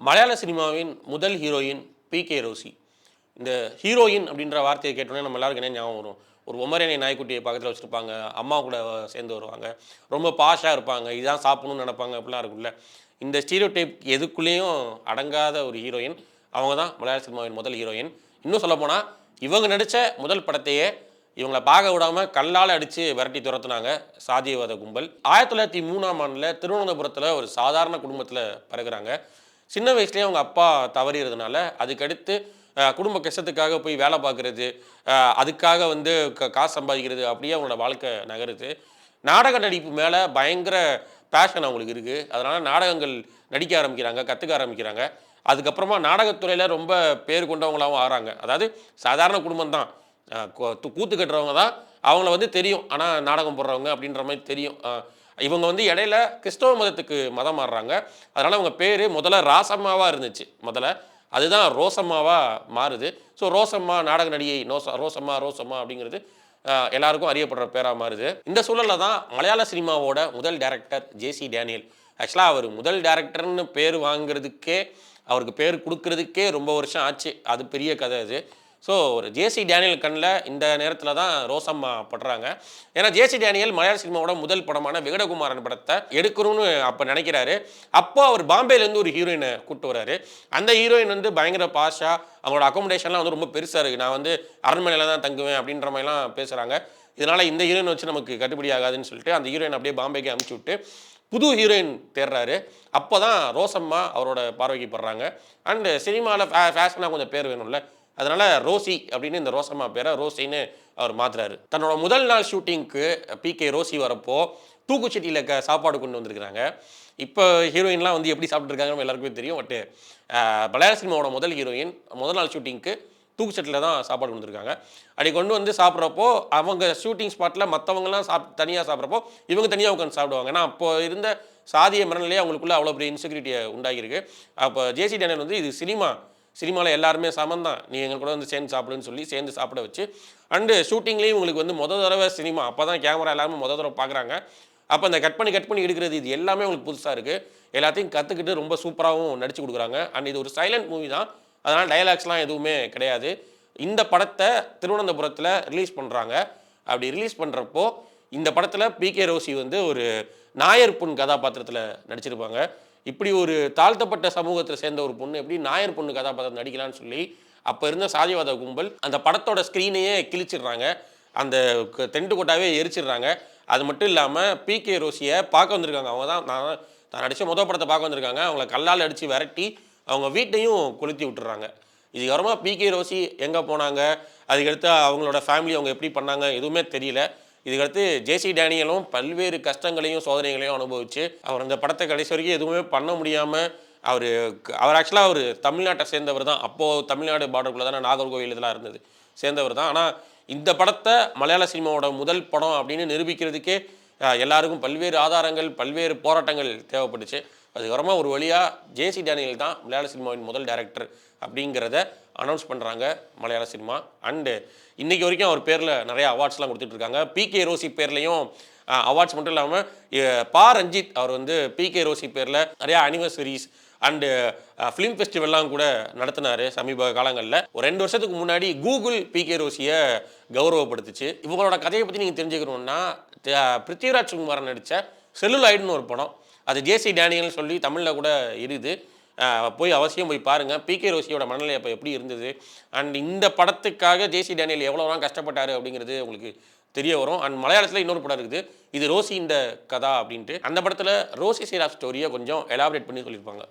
மலையாள சினிமாவின் முதல் ஹீரோயின் பி.கே. ரோசி. இந்த ஹீரோயின் அப்படின்ற வார்த்தையை கேட்டோன்னே நம்ம எல்லாருக்கும் என்ன ஞாபகம் வரும்? ஒரு பொம்மரியானை நாய்க்குட்டியை பக்கத்தில் வச்சுருப்பாங்க, அம்மா கூட சேர்ந்து வருவாங்க, ரொம்ப பாஷாக இருப்பாங்க, இதுதான் சாப்பிடணும்னு நினைப்பாங்க, அப்படிலாம் இருக்குல்ல. இந்த ஸ்டீரியோடைப் எதுக்குள்ளேயும் அடங்காத ஒரு ஹீரோயின் அவங்க தான் மலையாள சினிமாவின் முதல் ஹீரோயின். இன்னும் சொல்லப்போனால் இவங்க நடித்த முதல் படத்தையே இவங்களை பார்க்க விடாமல் கல்லால் அடித்து விரட்டி துரத்துனாங்க சாதியவாத கும்பல். 1903ஆம் ஆண்டில் திருவனந்தபுரத்தில் ஒரு சாதாரண குடும்பத்தில் பிறகுறாங்க. சின்ன வயசுலேயே அவங்க அப்பா தவறிறதுனால அதுக்கடுத்து குடும்ப கஷ்டத்துக்காக போய் வேலை பார்க்குறது, அதுக்காக வந்து காசு சம்பாதிக்கிறது, அப்படியே அவங்களோட வாழ்க்கை நகருது. நாடக நடிப்பு மேலே பயங்கர பேஷன் அவங்களுக்கு இருக்குது. அதனால் நாடகங்கள் நடிக்க ஆரம்பிக்கிறாங்க, கற்றுக்க ஆரம்பிக்கிறாங்க. அதுக்கப்புறமா நாடகத்துறையில் ரொம்ப பேர் கொண்டவங்களாகவும் ஆகிறாங்க. அதாவது சாதாரண குடும்பம் தான், கூத்து கட்டுறவங்க தான், அவங்கள வந்து தெரியும், ஆனால் நாடகம் போடுறவங்க அப்படின்ற மாதிரி தெரியும். இவங்க வந்து இடையில கிறிஸ்தவ மதத்துக்கு மதம் மாறுறாங்க. அதனால் அவங்க பேர் முதல்ல ராசம்மாவாக இருந்துச்சு. அதுதான் ரோசம்மாவாக மாறுது. ஸோ ரோசம்மா நாடக நடிகை ரோசம்மா அப்படிங்கிறது எல்லாருக்கும் அறியப்படுற பேராக மாறுது. இந்த சூழலில் தான் மலையாள சினிமாவோட முதல் டைரக்டர் ஜே.சி. டேனியல். ஆக்சுவலாக அவர் முதல் டைரக்டர்னு பேர் வாங்குறதுக்கே, அவருக்கு பேர் கொடுக்கறதுக்கே ரொம்ப வருஷம் ஆச்சு. அது பெரிய கதை அது. ஸோ ஒரு ஜே.சி. டேனியல் கண்ணில் இந்த நேரத்தில் தான் ரோசம்மா படுறாங்க. ஏன்னா ஜே.சி. டேனியல் மலையாள சினிமாவோட முதல் படமான விகடகுமாரன் படத்தை எடுக்கணும்னு அப்போ நினைக்கிறாரு. அப்போ அவர் பாம்பேலேருந்து ஒரு ஹீரோயினை கூப்பிட்டு வர்றாரு. அந்த ஹீரோயின் வந்து பயங்கர பாஷா, அவங்களோட அக்காமடேஷன்லாம் வந்து ரொம்ப பெருசாக இருக்குது, நான் வந்து அரண்மனையில் தான் தங்குவேன் அப்படின்ற மாதிரிலாம் பேசுகிறாங்க. இதனால் இந்த ஹீரோயின் வச்சு நமக்கு கட்டுப்படி ஆகாதுன்னு சொல்லிட்டு அந்த ஹீரோயின் அப்படியே பாம்பேக்கு அனுப்பிச்சி விட்டு புது ஹீரோயின் தேடுறாரு. அப்போ தான் ரோசம்மா அவரோட பார்வைக்கு படுறாங்க. அண்டு சினிமாவில் ஃபேஷனாக கொஞ்சம் பேர் வேணும்ல, அதனால் ரோசி அப்படின்னு இந்த ரோசம்மா பேரை ரோசின்னு அவர் மாற்றுறாரு. தன்னோட முதல் நாள் ஷூட்டிங்க்கு பி.கே. ரோசி வரப்போ தூக்குச்சட்டியில் சாப்பாடு கொண்டு வந்திருக்கிறாங்க. இப்போ ஹீரோயின்லாம் வந்து எப்படி சாப்பிட்ருக்காங்கன்னு எல்லாருக்குமே தெரியும். பட்டு மலையாள சினிமாவோட முதல் ஹீரோயின் முதல் நாள் ஷூட்டிங்க்கு தூக்குச்சட்டியில் தான் சாப்பாடு கொடுத்துருக்காங்க. அப்படி கொண்டு வந்து சாப்பிட்றப்போ அவங்க ஷூட்டிங் ஸ்பாட்டில் மற்றவங்கலாம் தனியாக சாப்பிட்றப்போ இவங்க தனியாக உட்காந்து சாப்பிடுவாங்க. ஏன்னா அப்போ இருந்த சாதிய மனநிலையே அவங்களுக்குள்ள அவ்வளோ பெரிய இன்செக்யூரிட்டியை உண்டாகிருக்கு. அப்போ ஜே.சி. டேனியல் வந்து இது சினிமாவில் எல்லாருமே சமந்தான், நீ எங்கள் கூட வந்து சேர்ந்து சாப்பிடுன்னு சொல்லி சேர்ந்து சாப்பிட வச்சு, அண்டு ஷூட்டிங்லேயும் உங்களுக்கு வந்து தடவை சினிமா, அப்போ தான் கேமரா எல்லாருமே தடவை பார்க்குறாங்க. அப்போ அந்த கட் பண்ணி எடுக்கிறது இது எல்லாமே உங்களுக்கு புதுசாக இருக்குது. எல்லாத்தையும் கற்றுக்கிட்டு ரொம்ப சூப்பராகவும் நடிச்சு கொடுக்குறாங்க. அண்ட் இது ஒரு சைலண்ட் மூவி தான், அதனால் டயலாக்ஸ்லாம் எதுவுமே கிடையாது. இந்த படத்தை திருவனந்தபுரத்தில் ரிலீஸ் பண்ணுறாங்க. அப்படி ரிலீஸ் பண்ணுறப்போ இந்த படத்தில் பி.கே. ரோசி வந்து ஒரு நாயர் பொண்ணு கதாபாத்திரத்தில் நடிச்சிருப்பாங்க. இப்படி ஒரு தாழ்த்தப்பட்ட சமூகத்தை சேர்ந்த ஒரு பொண்ணு எப்படி நாயர் பொண்ணு கதாபாத்திரம் நடிக்கலான்னு சொல்லி அப்போ இருந்த சாதிவாத கும்பல் அந்த படத்தோட ஸ்க்ரீனையே கிழிச்சிடுறாங்க, அந்த தெண்டு கொட்டாவே எரிச்சிடுறாங்க. அது மட்டும் இல்லாமல் பி.கே. ரோசியை பார்க்க வந்திருக்காங்க. அவங்க தான் நான் நடித்த முதல் படத்தை பார்க்க வந்திருக்காங்க. அவங்கள கல்லால் அடித்து விரட்டி அவங்க வீட்டையும் கொளுத்தி விட்டுறாங்க. இதுக்கப்புறமா பி.கே. ரோசி எங்கே போனாங்க, அதுக்கடுத்து அவங்களோட ஃபேமிலி அவங்க எப்படி பண்ணாங்க எதுவுமே தெரியல. இதுக்கடுத்து ஜே.சி. டேனியலும் பல்வேறு கஷ்டங்களையும் சோதனைகளையும் அனுபவிச்சு அவர் அந்த படத்தை கடைசி வரைக்கும் எதுவுமே பண்ண முடியாமல் அவர் ஆக்சுவலாக அவர் தமிழ்நாட்டை சேர்ந்தவர் தான். அப்போது தமிழ்நாடு பார்டருக்குள்ளே தானே நாகர்கோவில் இதெல்லாம் இருந்தது, சேர்ந்தவர் தான். ஆனால் இந்த படத்தை மலையாள சினிமாவோட முதல் படம் அப்படின்னு நிரூபிக்கிறதுக்கே எல்லாருக்கும் பல்வேறு ஆதாரங்கள், பல்வேறு போராட்டங்கள் தேவைப்பட்டுச்சு. அதுக்கப்புறமா ஒரு வழியாக ஜே.சி. டேனியல் தான் மலையாள சினிமாவின் முதல் டைரக்டர் அப்படிங்கிறத அனௌன்ஸ் பண்ணுறாங்க மலையாள சினிமா. அண்டு இன்றைக்கி வரைக்கும் அவர் பேரில் நிறைய அவார்ட்ஸ்லாம் கொடுத்துட்ருக்காங்க. பி.கே. ரோசி பேர்லேயும் அவார்ட்ஸ் மட்டும் இல்லாமல் ரஞ்சித் அவர் வந்து பி.கே. ரோசி பேரில் நிறையா அனிவர்சரிஸ் அண்டு ஃபிலிம் ஃபெஸ்டிவல்லாம் கூட நடத்தினார் சமீப காலங்களில். ஒரு 2 வருஷத்துக்கு முன்னாடி கூகுள் பி.கே. ரோசியை கௌரவப்படுத்துச்சு. இவங்களோட கதையை பற்றி நீங்கள் தெரிஞ்சுக்கணுன்னா பிருத்திவிராஜ் குமாரன் நடித்த செல்லுலாய்டுன்னு ஒரு படம், அது ஜே.சி. டேனியல்னு சொல்லி தமிழில் கூட இருக்குது, போய் அவசியம் போய் பாருங்கள். பி.கே. ரோசியோட மனநிலை அப்போ எப்படி இருந்தது, அண்ட் இந்த படத்துக்காக ஜே.சி. டேனியல் எவ்வளோலாம் கஷ்டப்பட்டார் அப்படிங்கிறது உங்களுக்கு தெரிய வரும். அண்ட் மலையாளத்தில் இன்னொரு படம் இருக்குது, இது ரோசி இந்த கதா அப்படின்ட்டு. அந்த படத்தில் ரோசி சைட் ஆஃப் ஸ்டோரியை கொஞ்சம் எலாபரேட் பண்ணி சொல்லியிருப்பாங்க.